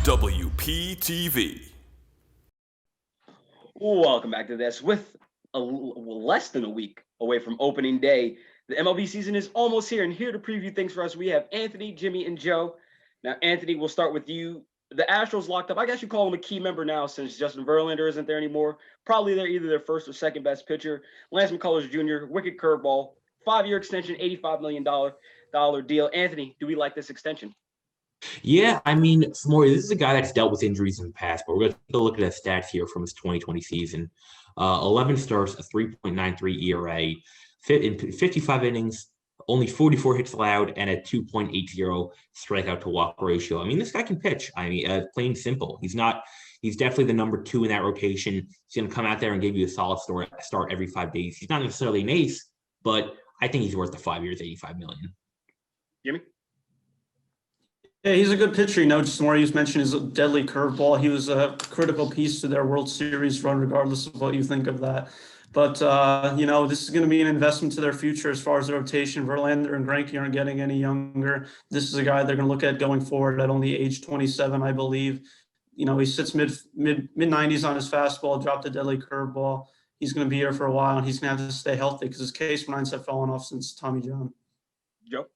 WPTV. Welcome back to this. With less than a week away from opening day, the MLB season is almost here. And here to preview things for us, we have Anthony, Jimmy, and Joe. Now, Anthony, we'll start with you. The Astros locked up. I guess you call him a key member now since Justin Verlander isn't there anymore. Probably they're either their first or second best pitcher. Lance McCullers Jr., wicked curveball, 5-year extension, $85 million deal. Anthony, do we like this extension? Yeah, I mean, Samory, this is a guy that's dealt with injuries in the past, but we're going to take a look at his stats here from his 2020 season. 11 starts, a 3.93 ERA, in 55 innings, only 44 hits allowed, and a 2.80 strikeout to walk ratio. I mean, this guy can pitch. I mean, plain simple. He's definitely the number 2 in that rotation. He's going to come out there and give you a solid start every 5 days. He's not necessarily an ace, but I think he's worth the 5 years, $85 million. Jimmy? Yeah, he's a good pitcher. Just more you mentioned his deadly curveball. He was a critical piece to their World Series run, regardless of what you think of that. But, this is going to be an investment to their future as far as the rotation. Verlander and Greinke aren't getting any younger. This is a guy they're going to look at going forward at only age 27, I believe. He sits mid 90s on his fastball, dropped a deadly curveball. He's going to be here for a while, and he's going to have to stay healthy because his case lines have fallen off since Tommy John. Joe?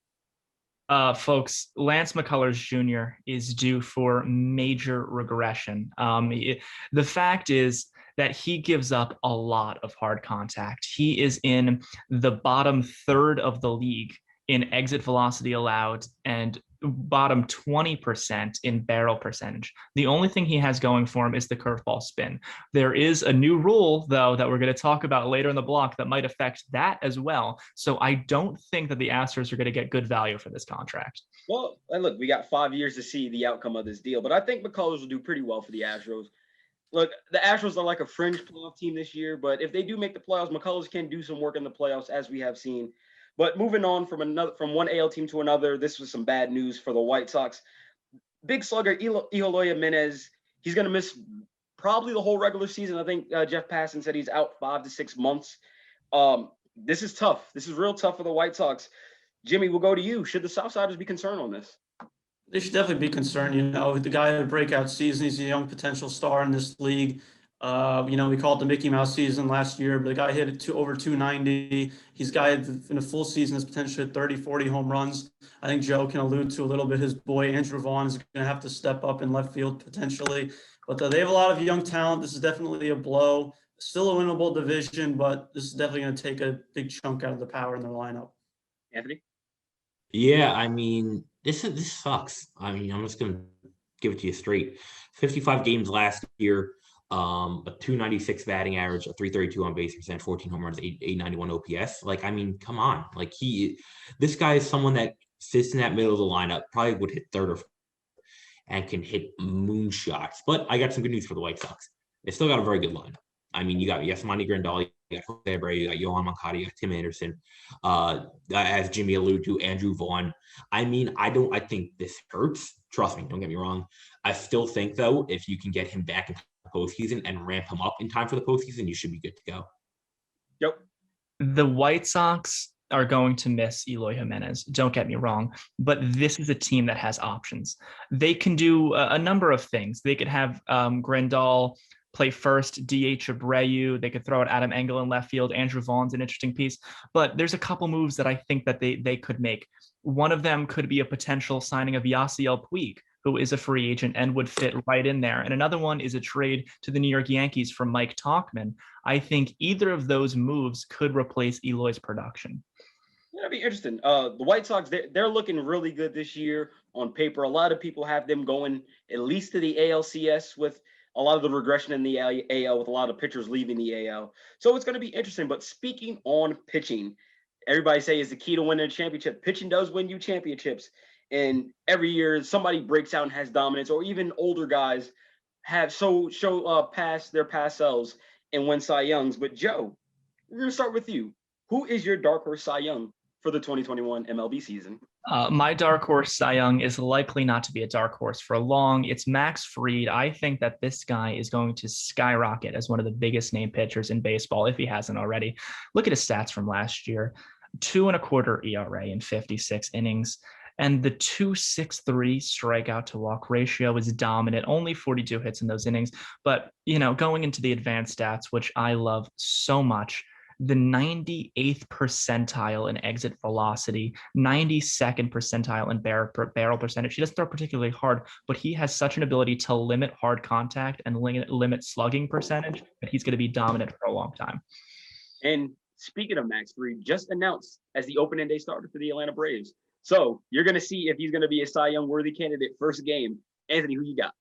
Folks, Lance McCullers Jr. is due for major regression. The fact is that he gives up a lot of hard contact. He is in the bottom third of the league in exit velocity allowed and bottom 20% in barrel percentage. The only thing he has going for him is the curveball spin. There is a new rule, though, that we're going to talk about later in the block that might affect that as well. So I don't think that the Astros are going to get good value for this contract. Well, and look, we got 5 years to see the outcome of this deal, but I think McCullers will do pretty well for the Astros. Look, the Astros are like a fringe playoff team this year, but if they do make the playoffs, McCullers can do some work in the playoffs, as we have seen. But moving on from one AL team to another, this was some bad news for the White Sox. Big slugger Eloy Jimenez, he's going to miss probably the whole regular season. I think Jeff Passan said he's out 5 to 6 months. This is tough. This is real tough for the White Sox. Jimmy, we'll go to you. Should the Southsiders be concerned on this? They should definitely be concerned. The guy had a breakout season. He's a young potential star in this league. We call it the Mickey Mouse season last year, but the guy hit it over 290. He's in a full season has potentially hit 30, 40 home runs. I think Joe can allude to a little bit. His boy, Andrew Vaughn, is going to have to step up in left field potentially. But they have a lot of young talent. This is definitely a blow. Still a winnable division, but this is definitely going to take a big chunk out of the power in their lineup. Anthony? Yeah, I mean, this sucks. I mean, I'm just going to give it to you straight. 55 games last year. A 296 batting average, a 332 on base percent, 14 home runs, 891 OPS. Like, I mean, come on. Like, this guy is someone that sits in that middle of the lineup, probably would hit third or fourth and can hit moonshots. But I got some good news for the White Sox. They still got a very good line. I mean, you got Yasmani Grandal, you got Jose Abreu, you got Yohan Moncada, you got Tim Anderson, as Jimmy alluded to, Andrew Vaughn. I mean, I think this hurts. Trust me, don't get me wrong. I still think, though, if you can get him back into the postseason and ramp him up in time for the postseason, you should be good to go. Yep. The White Sox are going to miss Eloy Jimenez. Don't get me wrong, but this is a team that has options. They can do a number of things. They could have Grandal play first, DH Abreu. They could throw out Adam Engel in left field. Andrew Vaughn's an interesting piece, but there's a couple moves that I think that they could make. One of them could be a potential signing of Yasiel Puig, who is a free agent and would fit right in there. And another one is a trade to the New York Yankees for Mike Tauchman. I think either of those moves could replace Eloy's production. That'd be interesting. The White Sox, they're looking really good this year on paper. A lot of people have them going at least to the ALCS with a lot of the regression in the AL, with a lot of pitchers leaving the AL. So it's going to be interesting. But speaking on pitching, everybody say is the key to winning a championship. Pitching does win you championships. And every year somebody breaks out and has dominance, or even older guys have show past their past selves and win Cy Youngs. But Joe, we're going to start with you. Who is your dark horse Cy Young for the 2021 MLB season? My dark horse Cy Young is likely not to be a dark horse for long. It's Max Fried. I think that this guy is going to skyrocket as one of the biggest name pitchers in baseball, if he hasn't already. Look at his stats from last year. 2.25 ERA in 56 innings. And the 2.63 strikeout to walk ratio is dominant, only 42 hits in those innings. But, going into the advanced stats, which I love so much, the 98th percentile in exit velocity, 92nd percentile in barrel percentage. He doesn't throw particularly hard, but he has such an ability to limit hard contact and limit slugging percentage that he's going to be dominant for a long time. And speaking of Max Fried, just announced as the opening day starter for the Atlanta Braves. So you're going to see if he's going to be a Cy Young worthy candidate first game. Anthony, who you got?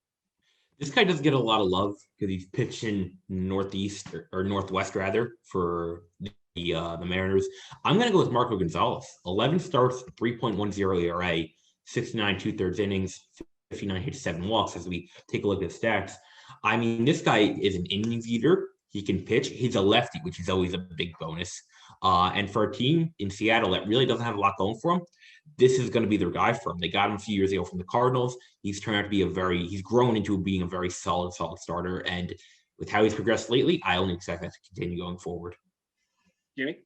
This guy doesn't get a lot of love because he's pitching northeast or northwest rather for the Mariners. I'm going to go with Marco Gonzalez. 11 starts, 3.10 ERA, 69 2/3 innings, 59 hits, 7 walks. As we take a look at stats, I mean, this guy is an innings eater. He can pitch. He's a lefty, which is always a big bonus. And for a team in Seattle that really doesn't have a lot going for him, this is going to be their guy for him. They got him a few years ago from the Cardinals. He's turned out to be he's grown into being a very solid starter. And with how he's progressed lately, I only expect that to continue going forward. Jimmy?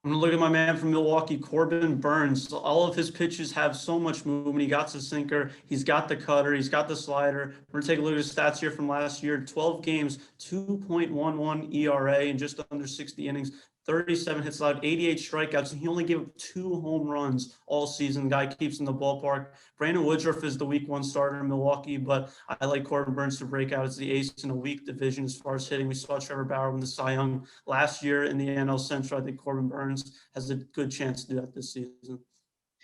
I'm going to look at my man from Milwaukee, Corbin Burns. All of his pitches have so much movement. He got the sinker. He's got the cutter. He's got the slider. We're going to take a look at his stats here from last year. 12 games, 2.11 ERA in just under 60 innings. 37 hits allowed, 88 strikeouts, and he only gave up 2 home runs all season. The guy keeps in the ballpark. Brandon Woodruff is the week 1 starter in Milwaukee, but I like Corbin Burns to break out as the ace in a weak division as far as hitting. We saw Trevor Bauer win the Cy Young last year in the NL Central. I think Corbin Burns has a good chance to do that this season.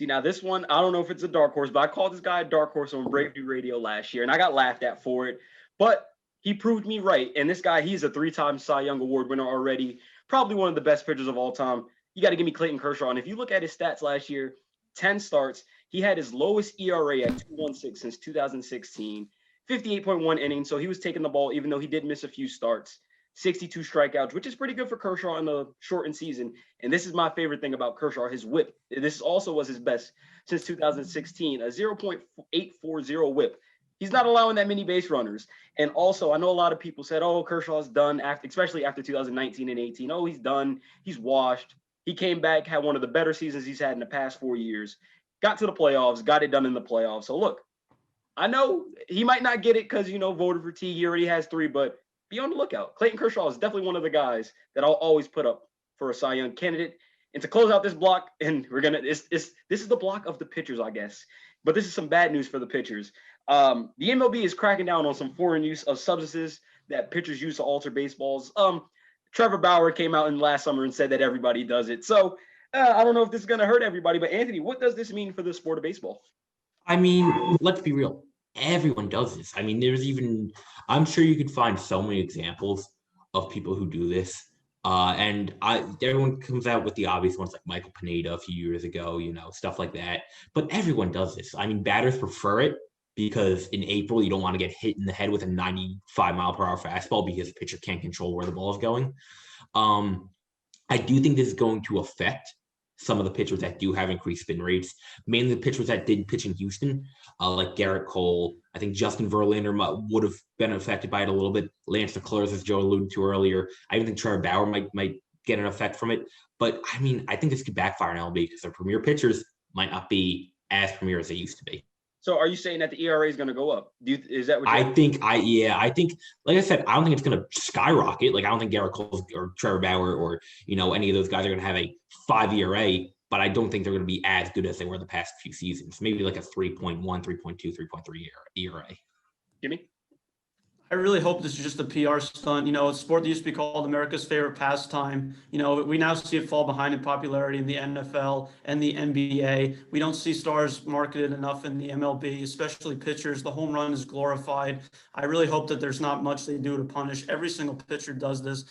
See, now this one, I don't know if it's a dark horse, but I called this guy a dark horse on Brave New Radio last year, and I got laughed at for it. But he proved me right. And this guy, he's a 3-time Cy Young Award winner already. Probably one of the best pitchers of all time. You got to give me Clayton Kershaw. And if you look at his stats last year, 10 starts, he had his lowest ERA at 2.16 since 2016, 58.1 innings. So he was taking the ball, even though he did miss a few starts, 62 strikeouts, which is pretty good for Kershaw in the shortened season. And this is my favorite thing about Kershaw, his whip. This also was his best since 2016, a 0.840 whip. He's not allowing that many base runners. And also, I know a lot of people said, oh, Kershaw's done, especially after 2019 and 18. Oh, he's done. He's washed. He came back, had one of the better seasons he's had in the past 4 years, got to the playoffs, got it done in the playoffs. So, look, I know he might not get it because, voter fatigue, he already has 3, but be on the lookout. Clayton Kershaw is definitely one of the guys that I'll always put up for a Cy Young candidate. And to close out this block, and we're going to – this is the block of the pitchers, I guess. But this is some bad news for the pitchers. The MLB is cracking down on some foreign use of substances that pitchers use to alter baseballs. Trevor Bauer came out in last summer and said that everybody does it. So I don't know if this is going to hurt everybody, but Anthony, what does this mean for the sport of baseball? I mean, let's be real. Everyone does this. I mean, I'm sure you could find so many examples of people who do this. And everyone comes out with the obvious ones like Michael Pineda a few years ago, stuff like that. But everyone does this. I mean, batters prefer it because in April, you don't want to get hit in the head with a 95-mile-per-hour fastball because the pitcher can't control where the ball is going. I do think this is going to affect some of the pitchers that do have increased spin rates, mainly the pitchers that did pitch in Houston, like Garrett Cole. I think Justin Verlander would have been affected by it a little bit. Lance McCullers, as Joe alluded to earlier. I even think Trevor Bauer might get an effect from it. But, I mean, I think this could backfire in MLB because their premier pitchers might not be as premier as they used to be. So are you saying that the ERA is going to go up? Is that what I think, like I said, I don't think it's going to skyrocket. Like, I don't think Garrett Cole or Trevor Bauer or, any of those guys are going to have a 5 ERA, but I don't think they're going to be as good as they were the past few seasons. Maybe like a 3.1, 3.2, 3.3 ERA. Jimmy? I really hope this is just a PR stunt. A sport that used to be called America's favorite pastime. We now see it fall behind in popularity in the NFL and the NBA. We don't see stars marketed enough in the MLB, especially pitchers. The home run is glorified. I really hope that there's not much they do to punish. Every single pitcher does this.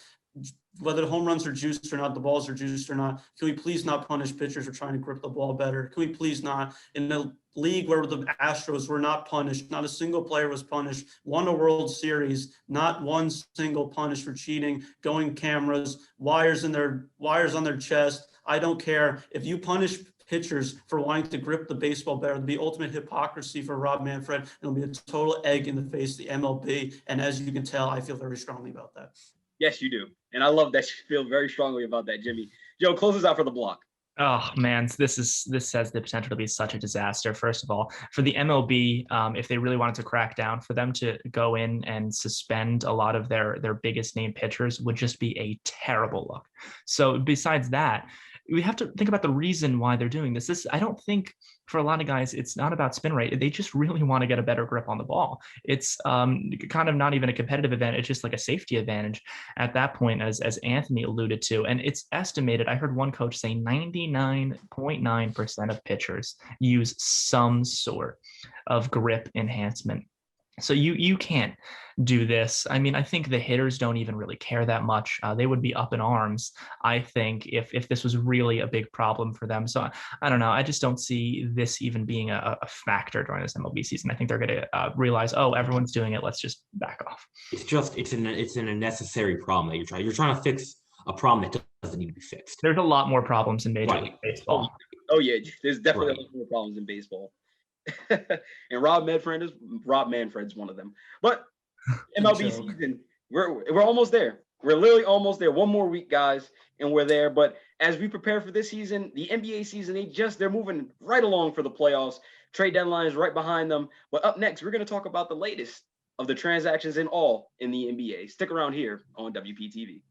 Whether the home runs are juiced or not, the balls are juiced or not, can we please not punish pitchers for trying to grip the ball better? Can we please not? In the league where the Astros were not punished, not a single player was punished, won a World Series, not one single punish for cheating, going cameras, wires on their chest. I don't care. If you punish pitchers for wanting to grip the baseball better, it'll be ultimate hypocrisy for Rob Manfred. It'll be a total egg in the face of the MLB. And as you can tell, I feel very strongly about that. Yes, you do. And I love that you feel very strongly about that, Jimmy. Joe, close us out for the block. Oh man, this has the potential to be such a disaster. First of all, for the MLB, if they really wanted to crack down, for them to go in and suspend a lot of their biggest name pitchers would just be a terrible look. So besides that, we have to think about the reason why they're doing this. I don't think for a lot of guys, it's not about spin rate. They just really want to get a better grip on the ball. It's kind of not even a competitive advantage. It's just like a safety advantage at that point, as Anthony alluded to. And it's estimated, I heard one coach say 99.9% of pitchers use some sort of grip enhancement. So you can't do this. I mean, I think the hitters don't even really care that much. They would be up in arms, I think, if this was really a big problem for them. So I don't know. I just don't see this even being a factor during this MLB season. I think they're going to realize, oh, everyone's doing it. Let's just back off. It's an unnecessary problem that you're trying to fix a problem that doesn't need to be fixed. There's a lot more problems in Major League Baseball. Oh yeah, there's definitely a lot more problems in baseball. And Rob Manfred's one of them. But MLB season, we're almost there. We're literally almost there. One more week, guys, and we're there. But as we prepare for this season, the NBA season, they're moving right along for the playoffs. Trade deadline is right behind them. But up next, we're going to talk about the latest of the transactions in the NBA. Stick around here on WPTV.